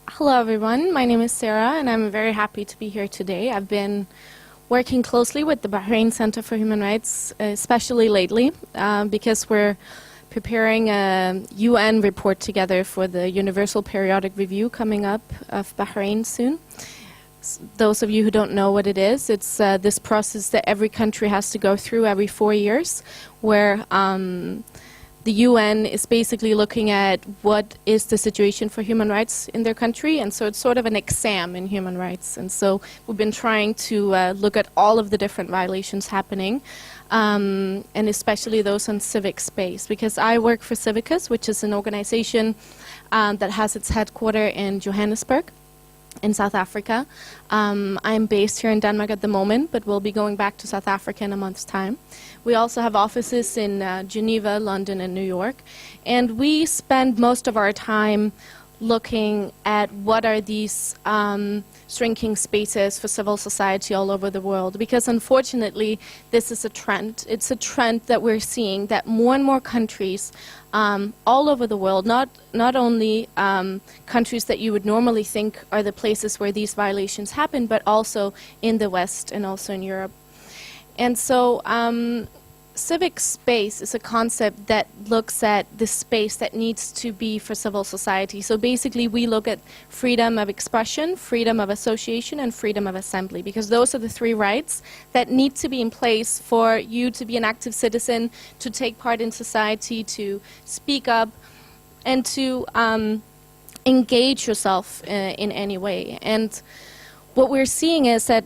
Hello everyone, my name is Sara and I'm very happy to be here today. I've been working closely with the Bahrain Center for Human Rights, especially lately, because we're preparing a UN report together for the Universal Periodic Review coming up of Bahrain soon. Those of you who don't know what it is, it's this process that every country has to go through every 4 years, where the UN is basically looking at what is the situation for human rights in their country, and so it's sort of an exam in human rights. And so we've been trying to look at all of the different violations happening, and especially those on civic space, because I work for CIVICUS, which is an organization that has its headquarters in Johannesburg in South Africa. I'm based here in Denmark at the moment, but we'll be going back to South Africa in a month's time. We also have offices in Geneva, London, and New York. And we spend most of our time looking at what are these shrinking spaces for civil society all over the world. Because unfortunately, this is a trend. It's a trend that we're seeing, that more and more countries all over the world, not only countries that you would normally think are the places where these violations happen, but also in the West and also in Europe. And so civic space is a concept that looks at the space that needs to be for civil society. So basically we look at freedom of expression, freedom of association, and freedom of assembly, because those are the three rights that need to be in place for you to be an active citizen, to take part in society, to speak up, and to engage yourself in any way. And what we're seeing is that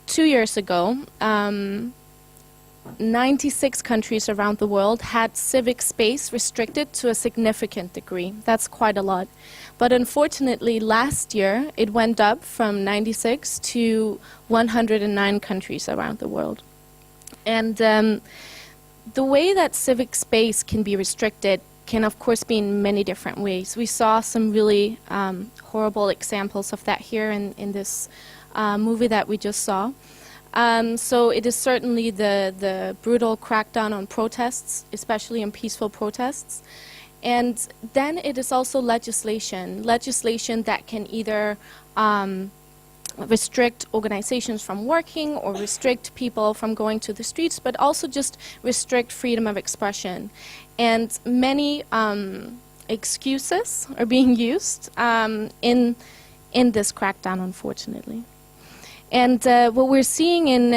2 years ago, 96 countries around the world had civic space restricted to a significant degree. That's quite a lot. But unfortunately, last year, it went up from 96 to 109 countries around the world. And the way that civic space can be restricted can, of course, be in many different ways. We saw some really horrible examples of that here in this movie that we just saw. So it is certainly the brutal crackdown on protests, especially on peaceful protests. And then it is also legislation that can either restrict organizations from working or restrict people from going to the streets, but also just restrict freedom of expression. And many excuses are being used in this crackdown, unfortunately. And what we're seeing in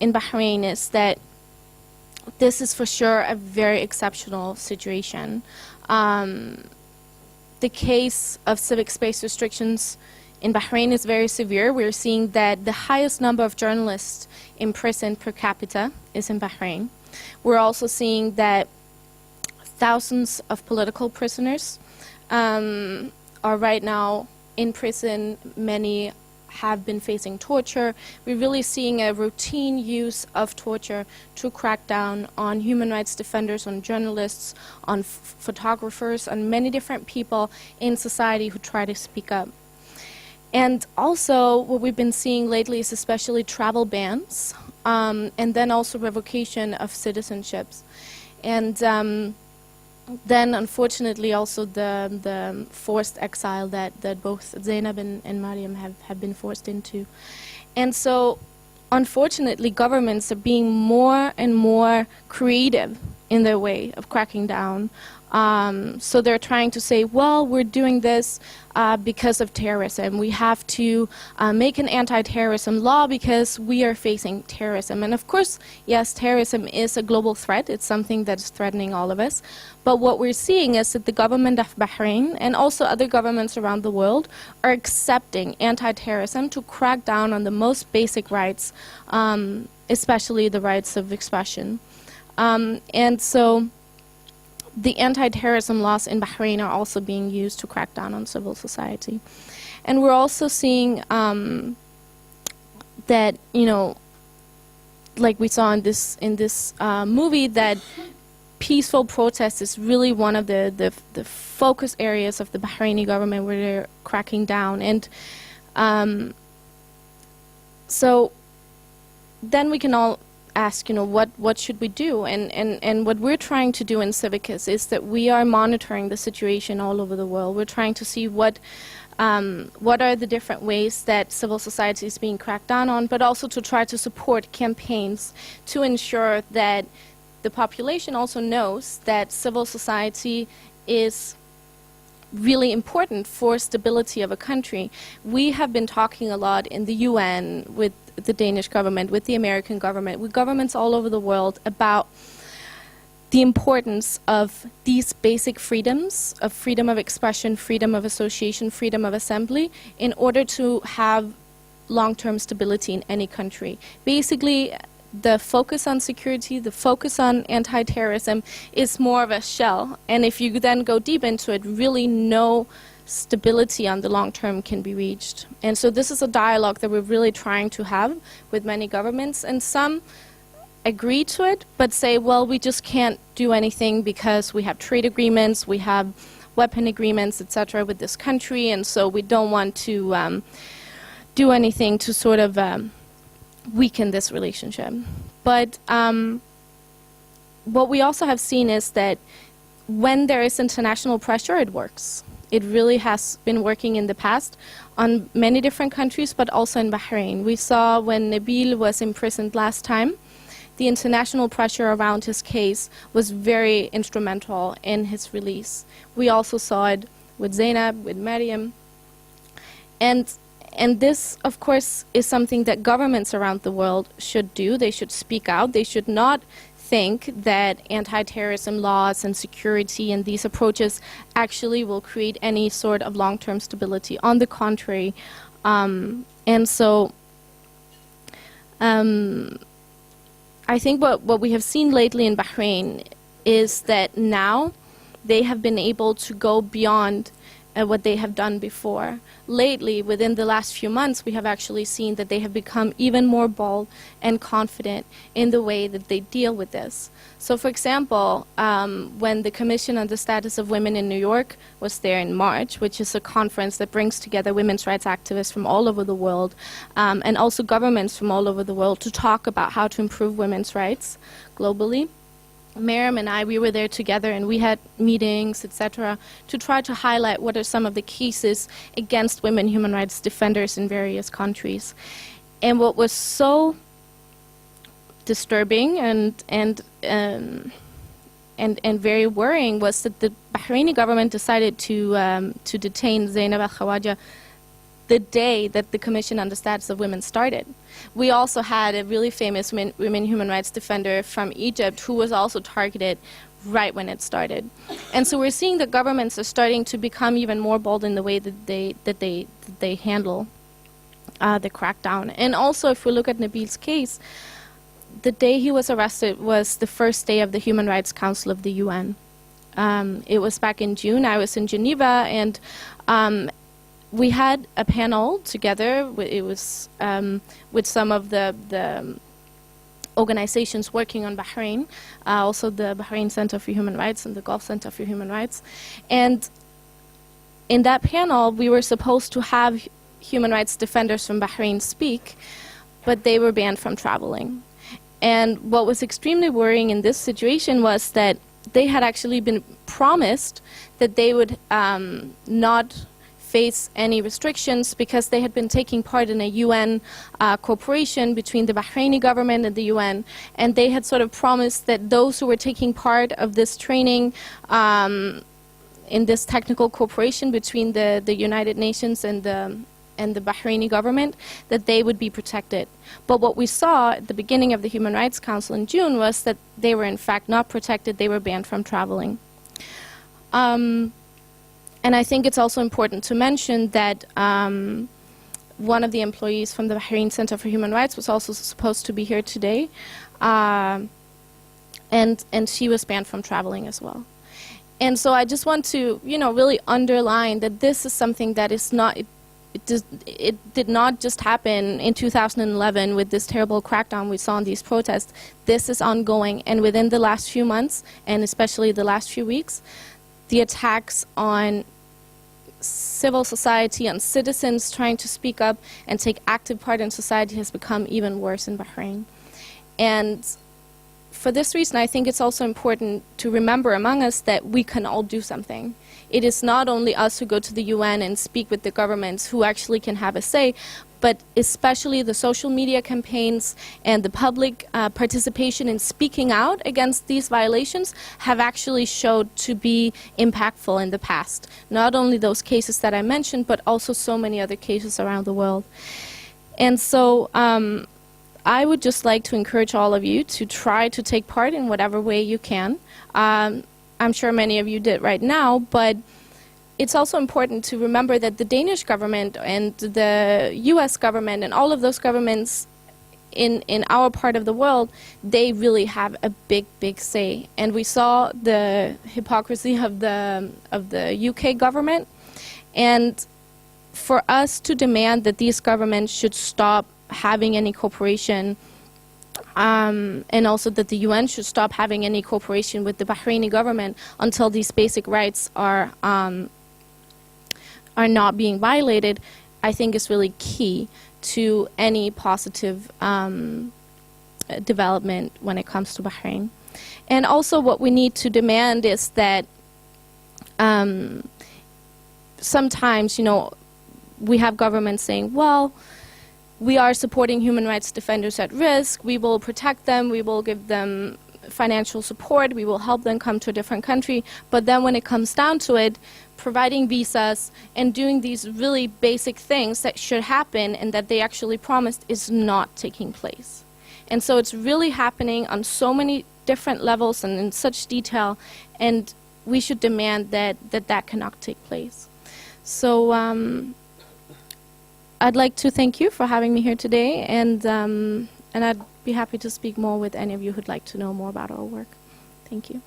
Bahrain is that this is for sure a very exceptional situation. The case of civic space restrictions in Bahrain is very severe. We're seeing that the highest number of journalists imprisoned per capita is in Bahrain. We're also seeing that thousands of political prisoners are right now in prison. Many have been facing torture. We're really seeing a routine use of torture to crack down on human rights defenders, on journalists, on photographers, on many different people in society who try to speak up. And also what we've been seeing lately is especially travel bans, and then also revocation of citizenships. And then, unfortunately, also the forced exile that both Zainab and Mariam have been forced into. And so, unfortunately, governments are being more and more creative in their way of cracking down. So they're trying to say, well, we're doing this because of terrorism. We have to make an anti-terrorism law because we are facing terrorism. And of course, yes, terrorism is a global threat. It's something that's threatening all of us. But what we're seeing is that the government of Bahrain and also other governments around the world are accepting anti-terrorism to crack down on the most basic rights, especially the rights of expression. And so the anti-terrorism laws in Bahrain are also being used to crack down on civil society. And we're also seeing that, you know, like we saw in this movie, that peaceful protest is really one of the focus areas of the Bahraini government where they're cracking down. And so then we can all ask, you know, what should we do? And what we're trying to do in CIVICUS is that we are monitoring the situation all over the world. We're trying to see what what are the different ways that civil society is being cracked down on, but also to try to support campaigns to ensure that the population also knows that civil society is really important for stability of a country. We have been talking a lot in the UN with the Danish government, with the American government, with governments all over the world about the importance of these basic freedoms, of freedom of expression, freedom of association, freedom of assembly, in order to have long-term stability in any country. Basically, the focus on security, the focus on anti-terrorism is more of a shell. And if you then go deep into it, really no stability on the long term can be reached. And so this is a dialogue that we're really trying to have with many governments. And some agree to it, but say, well, we just can't do anything because we have trade agreements, we have weapon agreements, etc. with this country, and so we don't want to do anything to sort of weaken this relationship. But what we also have seen is that when there is international pressure, it works. It really has been working in the past on many different countries, but also in Bahrain. We saw when Nabeel was imprisoned last time, the international pressure around his case was very instrumental in his release. We also saw it with Zainab, with Mariam. And this, of course, is something that governments around the world should do. They should speak out. They should not think that anti-terrorism laws and security and these approaches actually will create any sort of long-term stability. On the contrary. And so I think what we have seen lately in Bahrain is that now they have been able to go beyond what they have done before. Lately, within the last few months, we have actually seen that they have become even more bold and confident in the way that they deal with this. So, for example, when the Commission on the Status of Women in New York was there in March, which is a conference that brings together women's rights activists from all over the world, and also governments from all over the world to talk about how to improve women's rights globally, Miriam and I, we were there together and we had meetings, etc., to try to highlight what are some of the cases against women human rights defenders in various countries. And what was so disturbing and very worrying was that the Bahraini government decided to detain Zainab al-Khawaja the day that the Commission on the Status of Women started. We also had a really famous women human rights defender from Egypt who was also targeted right when it started. And so we're seeing that governments are starting to become even more bold in the way that they handle the crackdown. And also, if we look at Nabeel's case, the day he was arrested was the first day of the Human Rights Council of the UN. It was back in June. I was in Geneva, and we had a panel together. It was with some of the organizations working on Bahrain, also the Bahrain Center for Human Rights and the Gulf Center for Human Rights. And in that panel, we were supposed to have human rights defenders from Bahrain speak, but they were banned from traveling. And what was extremely worrying in this situation was that they had actually been promised that they would not face any restrictions because they had been taking part in a UN cooperation between the Bahraini government and the UN, and they had sort of promised that those who were taking part of this training in this technical cooperation between the United Nations and the Bahraini government, that they would be protected. But what we saw at the beginning of the Human Rights Council in June was that they were in fact not protected, they were banned from traveling. And I think it's also important to mention that one of the employees from the Bahrain Center for Human Rights was also supposed to be here today, and she was banned from traveling as well. And so I just want to, really underline that this is something that is not, it did not just happen in 2011 with this terrible crackdown we saw on these protests. This is ongoing, and within the last few months, and especially the last few weeks, the attacks on civil society, on citizens trying to speak up and take active part in society has become even worse in Bahrain. And for this reason, I think it's also important to remember among us that we can all do something. it is not only us who go to the UN and speak with the governments who actually can have a say, but especially the social media campaigns and the public participation in speaking out against these violations have actually showed to be impactful in the past. Not only those cases that I mentioned, but also so many other cases around the world. And so I would just like to encourage all of you to try to take part in whatever way you can. I'm sure many of you did right now, but it's also important to remember that the Danish government and the US government and all of those governments in our part of the world, they really have a big, big say. And we saw the hypocrisy of the UK government. And for us to demand that these governments should stop having any cooperation, and also that the UN should stop having any cooperation with the Bahraini government until these basic rights are not being violated, I think is really key to any positive development when it comes to Bahrain. And also what we need to demand is that sometimes, you know, we have governments saying, well, we are supporting human rights defenders at risk, we will protect them, we will give them financial support, we will help them come to a different country, but then when it comes down to it, providing visas and doing these really basic things that should happen and that they actually promised is not taking place. And so it's really happening on so many different levels and in such detail, and we should demand that cannot take place. So I'd like to thank you for having me here today, and I'd be happy to speak more with any of you who'd like to know more about our work. Thank you.